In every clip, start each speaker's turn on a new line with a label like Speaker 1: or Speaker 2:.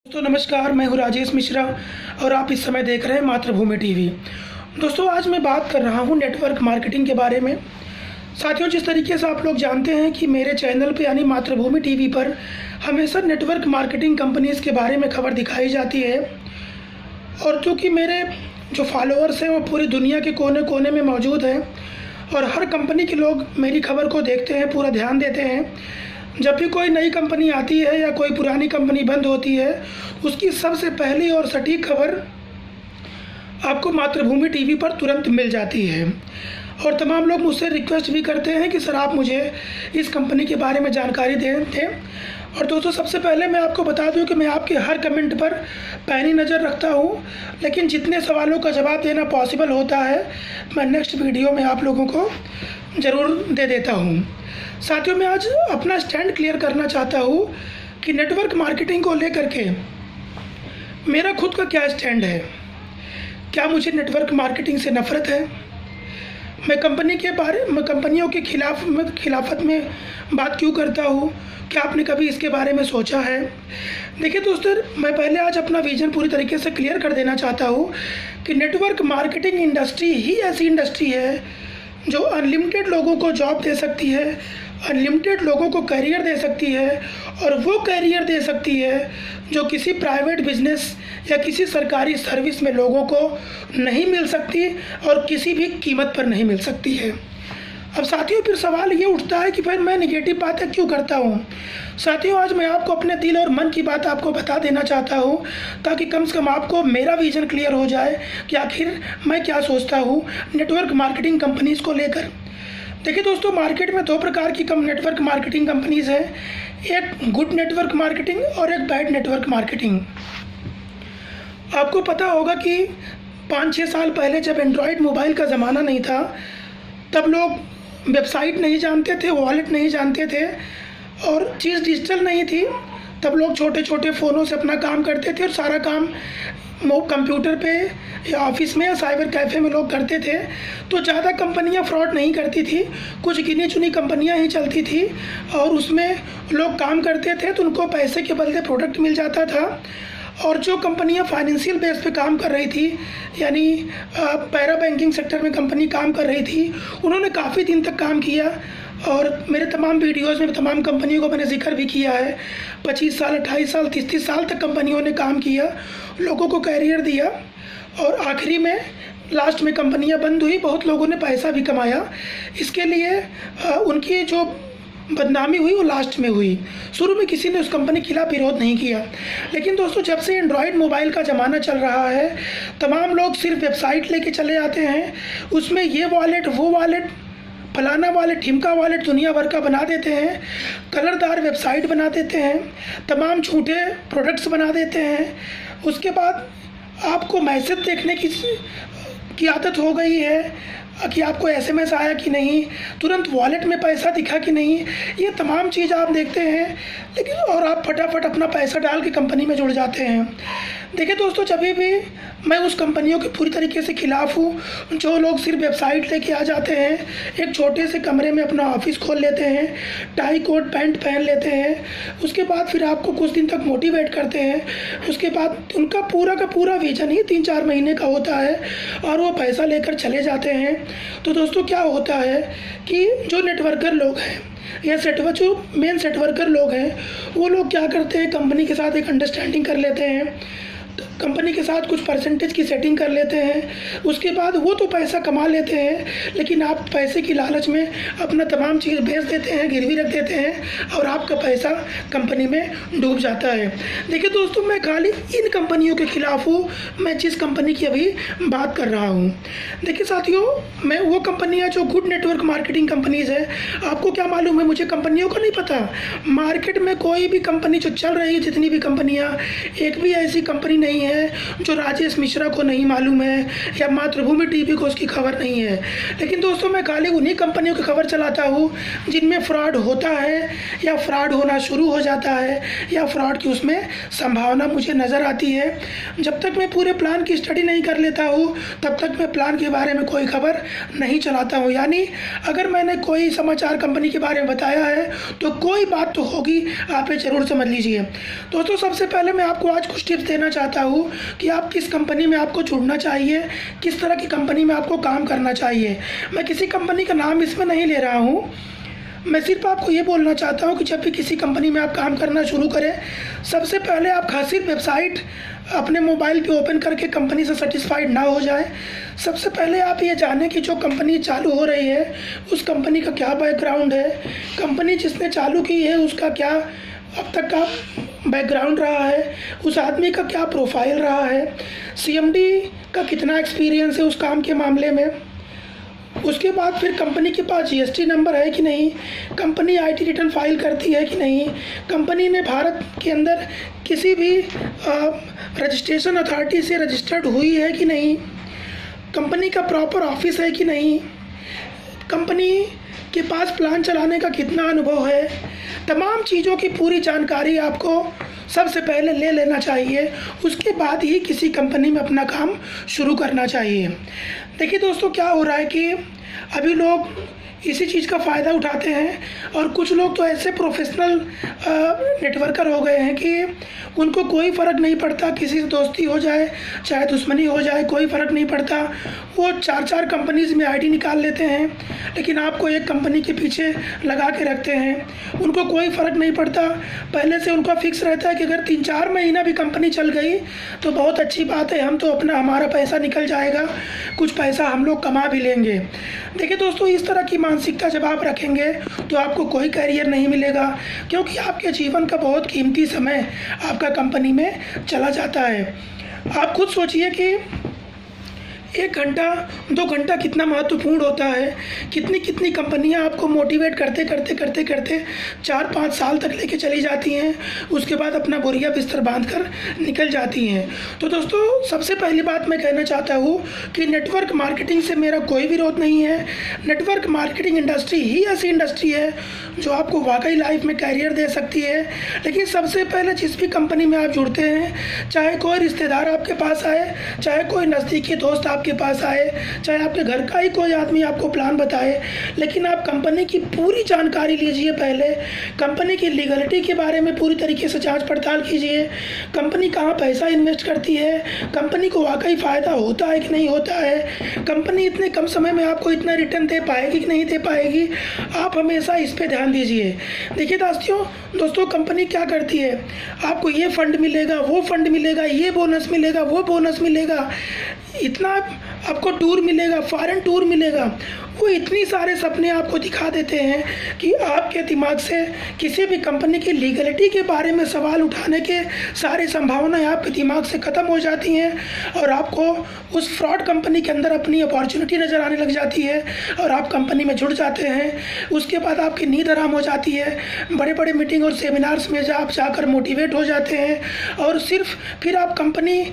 Speaker 1: दोस्तों नमस्कार, मैं हूं राजेश मिश्रा और आप इस समय देख रहे हैं मातृभूमि टीवी। दोस्तों आज मैं बात कर रहा हूं नेटवर्क मार्केटिंग के बारे में। साथियों, जिस तरीके से आप लोग जानते हैं कि मेरे चैनल पे यानी मातृभूमि टीवी पर हमेशा नेटवर्क मार्केटिंग कंपनीज़ के बारे में खबर दिखाई जाती है और क्योंकि मेरे जो फॉलोअर्स हैं वो पूरी दुनिया के कोने कोने में मौजूद हैं और हर कंपनी के लोग मेरी खबर को देखते हैं, पूरा ध्यान देते हैं। जब भी कोई नई कंपनी आती है या कोई पुरानी कंपनी बंद होती है, उसकी सबसे पहली और सटीक खबर आपको मातृभूमि टीवी पर तुरंत मिल जाती है। और तमाम लोग मुझसे रिक्वेस्ट भी करते हैं कि सर आप मुझे इस कंपनी के बारे में जानकारी दें। और दोस्तों सबसे पहले मैं आपको बता दूं कि मैं आपके हर कमेंट पर पैनी नज़र रखता हूं, लेकिन जितने सवालों का जवाब देना पॉसिबल होता है मैं नेक्स्ट वीडियो में आप लोगों को ज़रूर दे देता हूं। साथियों, मैं आज अपना स्टैंड क्लियर करना चाहता हूं कि नेटवर्क मार्केटिंग को लेकर के मेरा खुद का क्या स्टैंड है। क्या मुझे नेटवर्क मार्केटिंग से नफ़रत है? मैं कंपनियों के खिलाफत में बात क्यों करता हूँ? क्या आपने कभी इसके बारे में सोचा है? देखिए दोस्तों, मैं पहले आज अपना विजन पूरी तरीके से क्लियर कर देना चाहता हूँ कि नेटवर्क मार्केटिंग इंडस्ट्री ही ऐसी इंडस्ट्री है जो अनलिमिटेड लोगों को जॉब दे सकती है, अनलिमिटेड लोगों को करियर दे सकती है और वो करियर दे सकती है जो किसी प्राइवेट बिजनेस या किसी सरकारी सर्विस में लोगों को नहीं मिल सकती और किसी भी कीमत पर नहीं मिल सकती है। अब साथियों, फिर सवाल ये उठता है कि फिर मैं नेगेटिव बातें क्यों करता हूँ। साथियों, आज मैं आपको अपने दिल और मन की बात आपको बता देना चाहता हूँ ताकि कम से कम आपको मेरा विजन क्लियर हो जाए कि आखिर मैं क्या सोचता हूँ नेटवर्क मार्केटिंग कंपनीज़ को लेकर। देखिए दोस्तों, मार्केट में दो प्रकार की नेटवर्क मार्केटिंग कंपनीज़ हैं, एक गुड नेटवर्क मार्केटिंग और एक बैड नेटवर्क मार्केटिंग। आपको पता होगा कि 5-6 साल पहले जब एंड्रॉयड मोबाइल का ज़माना नहीं था, तब लोग वेबसाइट नहीं जानते थे, वॉलेट नहीं जानते थे और चीज़ डिजिटल नहीं थी। तब लोग छोटे छोटे फ़ोनों से अपना काम करते थे और सारा काम कंप्यूटर पे या ऑफिस में या साइबर कैफ़े में लोग करते थे। तो ज़्यादा कंपनियां फ्रॉड नहीं करती थी, कुछ गिनी चुनी कंपनियां ही चलती थी और उसमें लोग काम करते थे तो उनको पैसे के बदले प्रोडक्ट मिल जाता था। और जो कंपनियां फाइनेंशियल बेस पे काम कर रही थी, यानी पैरा बैंकिंग सेक्टर में कंपनी काम कर रही थी, उन्होंने काफ़ी दिन तक काम किया और मेरे तमाम वीडियोज़ में तमाम कंपनियों को मैंने जिक्र भी किया है। 25 साल, 28 साल, 30 साल तक कंपनियों ने काम किया, लोगों को कैरियर दिया और आखिरी में लास्ट में कंपनियां बंद हुई, बहुत लोगों ने पैसा भी कमाया। इसके लिए उनकी जो बदनामी हुई वो लास्ट में हुई। शुरू में किसी ने उस कंपनी के खिलाफ विरोध नहीं किया। लेकिन दोस्तों, जब से एंड्रॉयड मोबाइल का ज़माना चल रहा है, तमाम लोग सिर्फ वेबसाइट लेके चले आते हैं, उसमें ये वॉलेट वो वॉलेट फलाना वॉलेट ढिमका वॉलेट दुनिया भर का बना देते हैं, कलरदार वेबसाइट बना देते हैं, तमाम झूठे प्रोडक्ट्स बना देते हैं। उसके बाद आपको मैसेज देखने की आदत हो गई है कि आपको एसएमएस आया कि नहीं, तुरंत वॉलेट में पैसा दिखा कि नहीं, ये तमाम चीज़ आप देखते हैं लेकिन और आप फटाफट अपना पैसा डाल के कंपनी में जुड़ जाते हैं। देखिए दोस्तों, जब भी मैं उस कंपनियों के पूरी तरीके से खिलाफ हूँ जो लोग सिर्फ वेबसाइट लेके आ जाते हैं, एक छोटे से कमरे में अपना ऑफिस खोल लेते हैं, टाई कोट पैंट पहन लेते हैं, उसके बाद फिर आपको कुछ दिन तक मोटिवेट करते हैं, उसके बाद उनका पूरा का पूरा विजन ही 3-4 महीने का होता है और वो पैसा लेकर चले जाते हैं। तो दोस्तों, क्या होता है कि जो नेटवर्कर लोग हैं या जो मेन सेटवर्कर लोग हैं, वो लोग क्या करते हैं, कंपनी के साथ एक अंडरस्टैंडिंग कर लेते हैं, कंपनी के साथ कुछ परसेंटेज की सेटिंग कर लेते हैं, उसके बाद वो तो पैसा कमा लेते हैं, लेकिन आप पैसे की लालच में अपना तमाम चीज़ बेच देते हैं, गिरवी रख देते हैं और आपका पैसा कंपनी में डूब जाता है। देखिए दोस्तों, मैं खाली इन कंपनियों के खिलाफ हूँ, मैं जिस कंपनी की अभी बात कर रहा हूँ। देखिए साथियों, मैं वो कंपनियाँ जो गुड नेटवर्क मार्केटिंग कंपनीज़ है, आपको क्या मालूम है, मुझे कंपनियों का नहीं पता। मार्केट में कोई भी कंपनी जो चल रही है, जितनी भी कंपनियाँ, एक भी ऐसी कंपनी नहीं है जो राजेश मिश्रा को नहीं मालूम है या मातृभूमि टीवी को उसकी खबर नहीं है। लेकिन दोस्तों मैं खाली उन्हीं कंपनियों की खबर चलाता हूँ जिनमें फ्रॉड होता है या फ्रॉड होना शुरू हो जाता है या फ्रॉड की उसमें संभावना मुझे नज़र आती है। जब तक मैं पूरे प्लान की स्टडी नहीं कर लेता हूँ तब तक मैं प्लान के बारे में कोई खबर नहीं चलाता हूँ। यानी अगर मैंने कोई समाचार कंपनी के बारे में बताया है तो कोई बात तो होगी, आप ये ज़रूर समझ लीजिए। दोस्तों सबसे पहले मैं आपको आज कुछ टिप्स देना चाहता हूँ कि आप किस कंपनी में आपको जुड़ना चाहिए, किस तरह की कंपनी में आपको काम करना चाहिए। मैं किसी कंपनी का नाम इसमें नहीं ले रहा हूँ, मैं सिर्फ आपको ये बोलना चाहता हूँ कि जब भी किसी कंपनी में आप काम करना शुरू करें, सबसे पहले आप खासी वेबसाइट अपने मोबाइल पे ओपन करके कंपनी से सेटिस्फाइड ना हो जाए। सबसे पहले आप ये जानें कि जो कंपनी चालू हो रही है उस कंपनी का क्या बैकग्राउंड है, कंपनी जिसने चालू की है उसका क्या अब तक का बैकग्राउंड रहा है, उस आदमी का क्या प्रोफाइल रहा है, सीएमडी का कितना एक्सपीरियंस है उस काम के मामले में। उसके बाद फिर कंपनी के पास जीएसटी नंबर है कि नहीं, कंपनी आईटी रिटर्न फाइल करती है कि नहीं, कंपनी ने भारत के अंदर किसी भी रजिस्ट्रेशन अथॉरिटी से रजिस्टर्ड हुई है कि नहीं, कंपनी का प्रॉपर ऑफिस है कि नहीं, कंपनी के पास प्लान चलाने का कितना अनुभव है। तमाम चीज़ों की पूरी जानकारी आपको सबसे पहले ले लेना चाहिए, उसके बाद ही किसी कंपनी में अपना काम शुरू करना चाहिए। देखिए दोस्तों क्या हो रहा है कि अभी लोग इसी चीज़ का फ़ायदा उठाते हैं और कुछ लोग तो ऐसे प्रोफेशनल नेटवर्कर हो गए हैं कि उनको कोई फ़र्क नहीं पड़ता, किसी से दोस्ती हो जाए चाहे दुश्मनी हो जाए कोई फ़र्क नहीं पड़ता। वो चार कंपनीज़ में आईडी निकाल लेते हैं लेकिन आपको एक कंपनी के पीछे लगा के रखते हैं, उनको कोई फ़र्क नहीं पड़ता। पहले से उनका फिक्स रहता है कि अगर 3-4 महीना भी कंपनी चल गई तो बहुत अच्छी बात है, हम तो हमारा पैसा निकल जाएगा, कुछ पैसा हम लोग कमा भी लेंगे। देखिए दोस्तों इस तरह की मानसिकता जब आप रखेंगे तो आपको कोई करियर नहीं मिलेगा, क्योंकि आपके जीवन का बहुत कीमती समय आपका कंपनी में चला जाता है। आप खुद सोचिए कि 1 घंटा 2 घंटा कितना महत्वपूर्ण होता है, कितनी कंपनियां आपको मोटिवेट करते 4-5 साल तक लेके चली जाती हैं, उसके बाद अपना बोरिया बिस्तर बांधकर निकल जाती हैं। तो दोस्तों सबसे पहली बात मैं कहना चाहता हूँ कि नेटवर्क मार्केटिंग से मेरा कोई विरोध नहीं है। नेटवर्क मार्केटिंग इंडस्ट्री ही ऐसी इंडस्ट्री है जो आपको वाकई लाइफ में कैरियर दे सकती है। लेकिन सबसे पहले जिस भी कंपनी में आप जुड़ते हैं, चाहे कोई रिश्तेदार आपके पास आए, चाहे कोई नज़दीकी दोस्त आपके पास आए, चाहे आपके घर का ही कोई आदमी आपको प्लान बताए, लेकिन आप कंपनी की पूरी जानकारी लीजिए। पहले कंपनी की लीगलिटी के बारे में पूरी तरीके से जांच पड़ताल कीजिए, कंपनी कहाँ पैसा इन्वेस्ट करती है, कंपनी को वाकई फ़ायदा होता है कि नहीं होता है, कंपनी इतने कम समय में आपको इतना रिटर्न दे पाएगी कि नहीं दे पाएगी। आप हमेशा इस पर ध्यान दीजिए। देखिए दोस्तों कंपनी क्या करती है, आपको ये फंड मिलेगा, वो फंड मिलेगा, ये बोनस मिलेगा, वो बोनस मिलेगा, इतना आपको टूर मिलेगा, फॉरेन टूर मिलेगा, वो इतनी सारे सपने आपको दिखा देते हैं कि आपके दिमाग से किसी भी कंपनी की लीगलिटी के बारे में सवाल उठाने के सारी संभावनाएं आपके दिमाग से ख़त्म हो जाती हैं और आपको उस फ्रॉड कंपनी के अंदर अपनी अपॉर्चुनिटी नज़र आने लग जाती है और आप कंपनी में जुड़ जाते हैं। उसके बाद आपकी नींद हराम हो जाती है, बड़े बड़े मीटिंग और सेमिनार्स में आप जाकर मोटिवेट हो जाते हैं और सिर्फ फिर आप कंपनी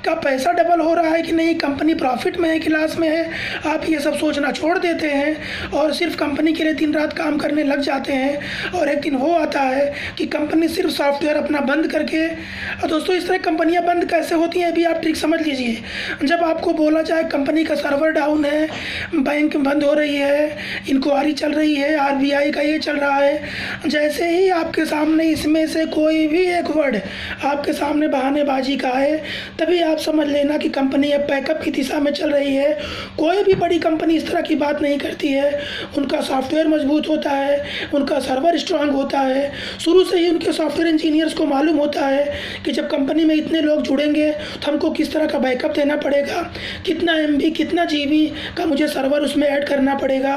Speaker 1: का पैसा डबल हो रहा है कि नहीं, कंपनी प्रॉफिट में है कि लॉस में है, आप ये सब सोचना छोड़ देते हैं और सिर्फ कंपनी के लिए दिन रात काम करने लग जाते हैं। और एक दिन वो आता है कि कंपनी सिर्फ सॉफ्टवेयर अपना बंद करके, और दोस्तों इस तरह कंपनियां बंद कैसे होती हैं अभी आप ट्रिक समझ लीजिए। जब आपको बोला जाए कंपनी का सर्वर डाउन है, बैंक बंद हो रही है, इंक्वायरी चल रही है, आरबीआई का ये चल रहा है, जैसे ही आपके सामने इसमें से कोई भी एक वर्ड आपके सामने बहानेबाजी का है, तभी आप समझ लेना कि कंपनी अब बैकअप की दिशा में चल रही है। कोई भी बड़ी कंपनी इस तरह की बात नहीं करती है, उनका सॉफ्टवेयर मजबूत होता है, उनका सर्वर स्ट्रांग होता है, शुरू से ही उनके सॉफ्टवेयर इंजीनियर्स को मालूम होता है कि जब कंपनी में इतने लोग जुड़ेंगे तो हमको किस तरह का बैकअप देना पड़ेगा, कितना MB कितना GB का मुझे सर्वर उसमें ऐड करना पड़ेगा।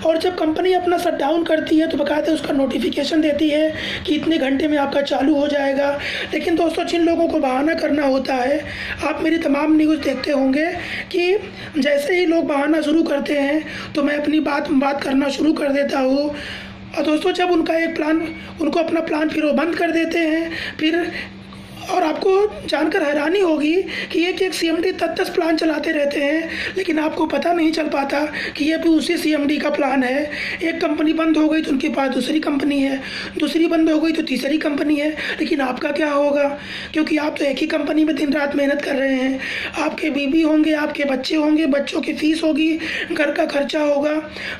Speaker 1: और जब कंपनी अपना शट डाउन करती है तो बकायदे उसका नोटिफिकेशन देती है कि इतने घंटे में आपका चालू हो जाएगा। लेकिन दोस्तों जिन लोगों को बहाना करना होता है, आप मेरी तमाम न्यूज़ देखते होंगे कि जैसे ही लोग बहाना शुरू करते हैं तो मैं अपनी बात करना शुरू कर देता हूँ। और दोस्तों जब उनको अपना प्लान फिर वो बंद कर देते हैं, फिर और आपको जानकर हैरानी होगी कि एक सीएमडी 10 प्लान चलाते रहते हैं, लेकिन आपको पता नहीं चल पाता कि ये भी उसी सीएमडी का प्लान है। एक कंपनी बंद हो गई तो उनके पास दूसरी कंपनी है, दूसरी बंद हो गई तो तीसरी कंपनी है, लेकिन आपका क्या होगा? क्योंकि आप तो एक ही कंपनी में दिन रात मेहनत कर रहे हैं। आपके बीवी होंगे, आपके बच्चे होंगे, बच्चों की फीस होगी, घर का खर्चा होगा,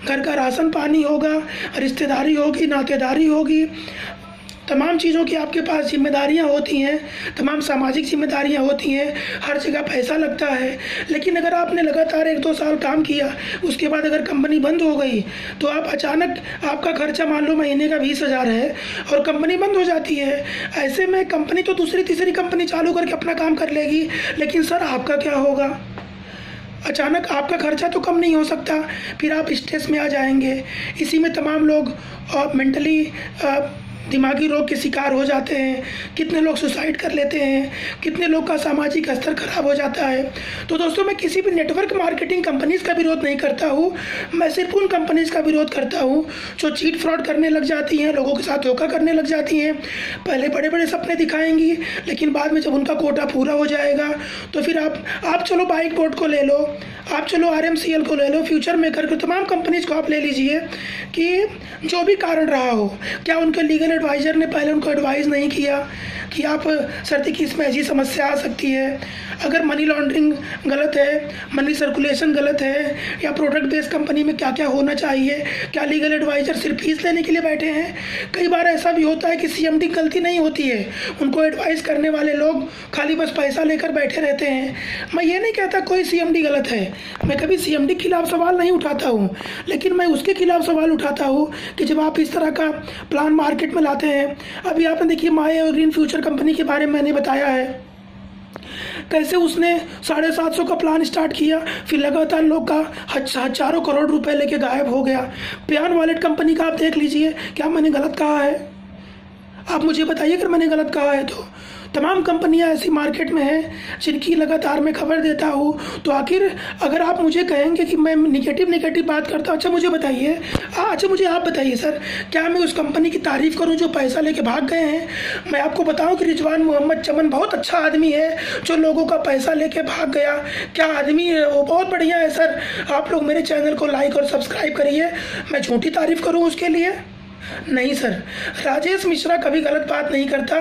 Speaker 1: घर का राशन पानी होगा, रिश्तेदारी होगी, नातेदारी होगी, तमाम चीज़ों की आपके पास जिम्मेदारियां होती हैं, तमाम सामाजिक जिम्मेदारियां होती हैं, हर जगह पैसा लगता है। लेकिन अगर आपने लगातार 1-2 साल काम किया, उसके बाद अगर कंपनी बंद हो गई तो आप अचानक, आपका खर्चा मान लो महीने का 20,000 है और कंपनी बंद हो जाती है। ऐसे में कंपनी तो दूसरी तीसरी कंपनी चालू करके अपना काम कर लेगी, लेकिन सर आपका क्या होगा? अचानक आपका खर्चा तो कम नहीं हो सकता, फिर आप स्ट्रेस में आ जाएंगे। इसी में तमाम लोग मेंटली दिमागी रोग के शिकार हो जाते हैं, कितने लोग सुसाइड कर लेते हैं, कितने लोग का सामाजिक स्तर खराब हो जाता है। तो दोस्तों, मैं किसी भी नेटवर्क मार्केटिंग कंपनीज़ का विरोध नहीं करता हूँ, मैं सिर्फ उन कंपनीज़ का विरोध करता हूँ जो चीट फ्रॉड करने लग जाती हैं, लोगों के साथ धोखा करने लग जाती हैं। पहले बड़े बड़े सपने दिखाएंगी, लेकिन बाद में जब उनका कोटा पूरा हो जाएगा तो फिर आप चलो बाइक बोर्ड को ले लो, आप चलो RMCL को ले लो, फ्यूचर मेकर को, तमाम कंपनीज़ को आप ले लीजिए कि जो भी कारण रहा हो, क्या उनके लीगल एडवाइज़र ने पहले उनको एडवाइस नहीं किया कि आप सर देखिए इसमें ऐसी समस्या आ सकती है, अगर मनी लॉन्ड्रिंग गलत है, मनी सर्कुलेशन गलत है, या प्रोडक्ट बेस्ड कंपनी में क्या क्या होना चाहिए, क्या लीगल एडवाइज़र सिर्फ फीस लेने के लिए बैठे हैं? कई बार ऐसा भी होता है कि CMD गलती नहीं होती है, उनको एडवाइस करने वाले लोग खाली बस पैसा लेकर बैठे रहते हैं। मैं ये नहीं कहता कोई CMD गलत है, मैं कभी CMD के खिलाफ सवाल नहीं उठाता हूँ, लेकिन मैं उसके खिलाफ सवाल उठाता हूँ कि जब आप इस तरह का प्लान मार्केट में लाते हैं। अभी आपने देखिए माई और ग्रीन फ्यूचर कंपनी के बारे में मैंने बताया है, कैसे उसने 750 का प्लान स्टार्ट किया, फिर लगातार लोग का हजारों करोड़ रुपए लेके गायब हो गया। प्यान वॉलेट कंपनी का आप देख लीजिए, क्या मैंने गलत कहा है? आप मुझे बताइए अगर मैंने गलत कहा है तो। तमाम कंपनियां ऐसी मार्केट में हैं जिनकी लगातार मैं खबर देता हूँ। तो आखिर अगर आप मुझे कहेंगे कि मैं निगेटिव बात करता हूँ, अच्छा मुझे बताइए, अच्छा मुझे आप बताइए सर, क्या मैं उस कंपनी की तारीफ़ करूँ जो पैसा लेके भाग गए हैं? मैं आपको बताऊँ कि रिजवान मोहम्मद चमन बहुत अच्छा आदमी है जो लोगों का पैसा लेके भाग गया। क्या आदमी है वो, बहुत बढ़िया है सर। आप लोग मेरे चैनल को लाइक और सब्सक्राइब करिए। मैं झूठी तारीफ़ करूँ उसके लिए? नहीं सर, राजेश मिश्रा कभी गलत बात नहीं करता।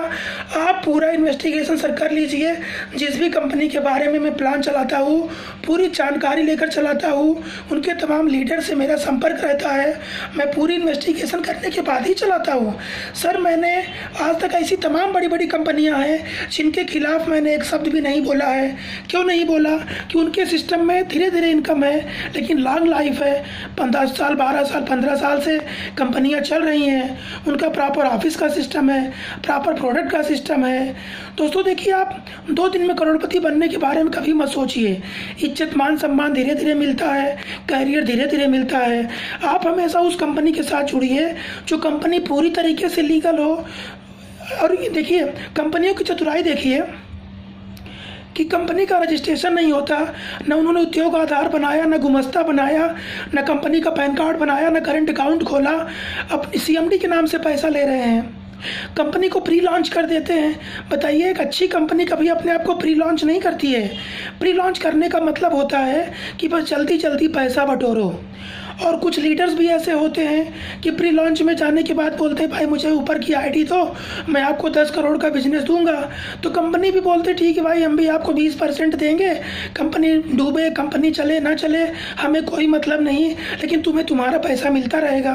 Speaker 1: आप पूरा इन्वेस्टिगेशन सर कर लीजिए। जिस भी कंपनी के बारे में मैं प्लान चलाता हूँ, पूरी जानकारी लेकर चलाता हूँ, उनके तमाम लीडर से मेरा संपर्क रहता है, मैं पूरी इन्वेस्टिगेशन करने के बाद ही चलाता हूँ। सर मैंने आज तक ऐसी तमाम बड़ी बड़ी कंपनियाँ हैं जिनके खिलाफ मैंने एक शब्द भी नहीं बोला है। क्यों नहीं बोला? कि उनके सिस्टम में धीरे धीरे इनकम है, लेकिन लॉन्ग लाइफ है। 10 साल, 12 साल, 15 साल से कंपनियाँ चल रही हैं, उनका प्रॉपर ऑफिस का सिस्टम है, प्रॉपर प्रोडक्ट का सिस्टम है। दोस्तों देखिए, आप 2 दिन में करोड़पति बनने के बारे में कभी मत सोचिए। इज्जत मान सम्मान धीरे धीरे मिलता है, कैरियर धीरे धीरे मिलता है। आप हमेशा उस कंपनी के साथ जुड़िए जो कंपनी पूरी तरीके से लीगल हो। और देखिए कंपनियों की चतुराई देखिए कि कंपनी का रजिस्ट्रेशन नहीं होता, न उन्होंने उद्योग आधार बनाया, न गुमस्ता बनाया, न कंपनी का पैन कार्ड बनाया, न करंट अकाउंट खोला, अब CMD के नाम से पैसा ले रहे हैं, कंपनी को प्री लॉन्च कर देते हैं। बताइए, एक अच्छी कंपनी कभी अपने आप को प्री लॉन्च नहीं करती है। प्री लॉन्च करने का मतलब होता है कि बस जल्दी जल्दी पैसा बटोरो। और कुछ लीडर्स भी ऐसे होते हैं कि प्री लॉन्च में जाने के बाद बोलते हैं भाई मुझे ऊपर की ID दो, मैं आपको 10 करोड़ का बिजनेस दूंगा। तो कंपनी भी बोलते ठीक है भाई, हम भी आपको 20% देंगे, कंपनी डूबे, कंपनी चले ना चले हमें कोई मतलब नहीं, लेकिन तुम्हें तुम्हारा पैसा मिलता रहेगा।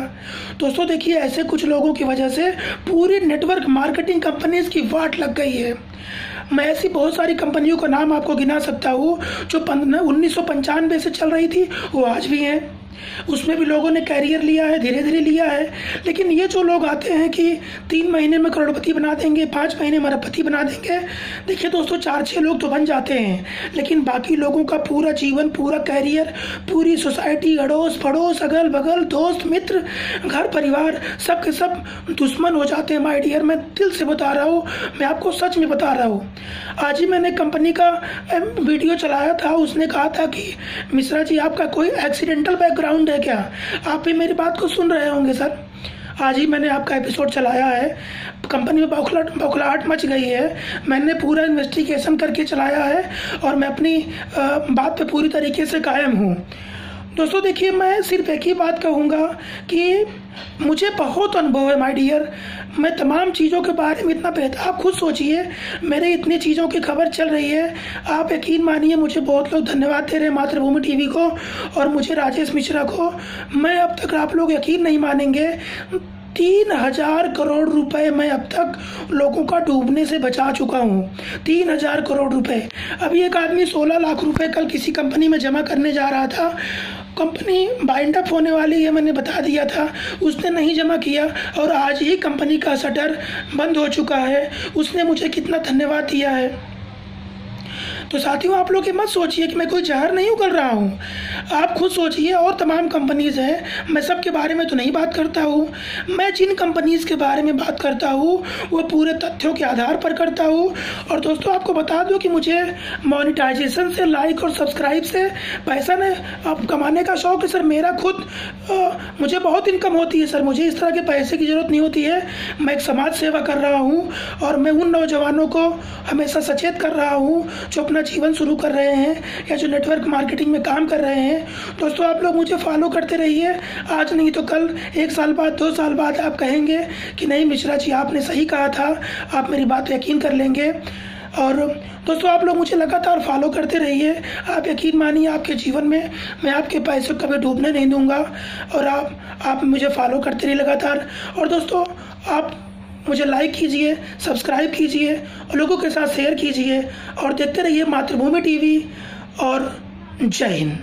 Speaker 1: दोस्तों देखिए, ऐसे कुछ लोगों की वजह से पूरी नेटवर्क मार्केटिंग कंपनीज की वाट लग गई है। मैं ऐसी बहुत सारी कंपनियों का नाम आपको गिना सकता हूँ जो 1995 से चल रही थी, वो आज भी हैं। उसमें भी लोगों ने कैरियर लिया है, धीरे धीरे लिया है। लेकिन ये जो लोग आते हैं कि 3 महीने में करोड़पति बना देंगे, 5 महीने में अरबपति बना देंगे, देखिए दोस्तों 4-6 लोग तो बन जाते हैं, लेकिन बाकी लोगों का पूरा जीवन, पूरा कैरियर, पूरी सोसाइटी, अड़ोस पड़ोस, अगल बगल, दोस्त मित्र, घर परिवार, सब के सब दुश्मन हो जाते हैं। माय डियर, मैं दिल से बता रहा हूँ, मैं आपको सच में बता रहा हूँ। आज ही मैंने कंपनी का वीडियो चलाया था, उसने कहा था कि मिश्रा जी आपका कोई एक्सीडेंटल बैकग्राउंड है क्या? आप भी मेरी बात को सुन रहे होंगे सर। आज ही मैंने आपका एपिसोड चलाया है, कंपनी में बौखलाहट मच गई है। मैंने पूरा इन्वेस्टिगेशन करके चलाया है और मैं अपनी बात पे पूरी तरीके से कायम हूँ। दोस्तों देखिए, मैं सिर्फ एक ही बात कहूँगा कि मुझे बहुत अनुभव है माय डियर। मैं तमाम चीज़ों के बारे में इतना बेहतर, आप खुद सोचिए, मेरे इतनी चीज़ों की खबर चल रही है। आप यकीन मानिए, मुझे बहुत लोग धन्यवाद दे रहे हैं मातृभूमि टीवी को और मुझे राजेश मिश्रा को। मैं अब तक, आप लोग यकीन नहीं मानेंगे, 3000 करोड़ रुपए मैं अब तक लोगों का डूबने से बचा चुका हूँ। 3000 करोड़ रुपए। अभी एक आदमी 16 लाख रुपए कल किसी कंपनी में जमा करने जा रहा था। कंपनी बाइंड अप होने वाली है, मैंने बता दिया था, उसने नहीं जमा किया और आज ही कंपनी का शटर बंद हो चुका है। उसने मुझे कितना धन्यवाद दिया है। तो साथियों, आप लोग ये मत सोचिए कि मैं कोई जहर नहीं उगल रहा हूँ। आप खुद सोचिए, और तमाम कंपनीज़ हैं, मैं सब के बारे में तो नहीं बात करता हूँ। मैं जिन कंपनीज़ के बारे में बात करता हूँ वो पूरे तथ्यों के आधार पर करता हूँ। और दोस्तों, आपको बता दूँ कि मुझे मोनेटाइजेशन से, लाइक और सब्सक्राइब से पैसा अब कमाने का शौक है सर। मेरा खुद मुझे बहुत इनकम होती है सर। मुझे इस तरह के पैसे की ज़रूरत नहीं होती है। मैं एक समाज सेवा कर रहा हूँ और मैं उन नौजवानों को हमेशा सचेत कर रहा हूँ जो अपना जीवन शुरू कर रहे हैं या जो नेटवर्क मार्केटिंग में काम कर रहे हैं। दोस्तों, आप लोग मुझे फॉलो करते रहिए। आज नहीं तो कल, 1 साल बाद, 2 साल बाद आप कहेंगे कि नहीं मिश्रा जी, आपने सही कहा था, आप मेरी बात पे यकीन कर लेंगे। और दोस्तों, आप लोग मुझे लगातार फॉलो करते रहिए। आप यकीन मानिए, आपके जीवन में मैं आपके पैसे को कभी डूबने नहीं दूंगा। और आप मुझे फॉलो करते रहिए लगातार। और दोस्तों, आप मुझे लाइक कीजिए, सब्सक्राइब कीजिए और लोगों के साथ शेयर कीजिए और देखते रहिए मातृभूमि टीवी। और जय हिंद।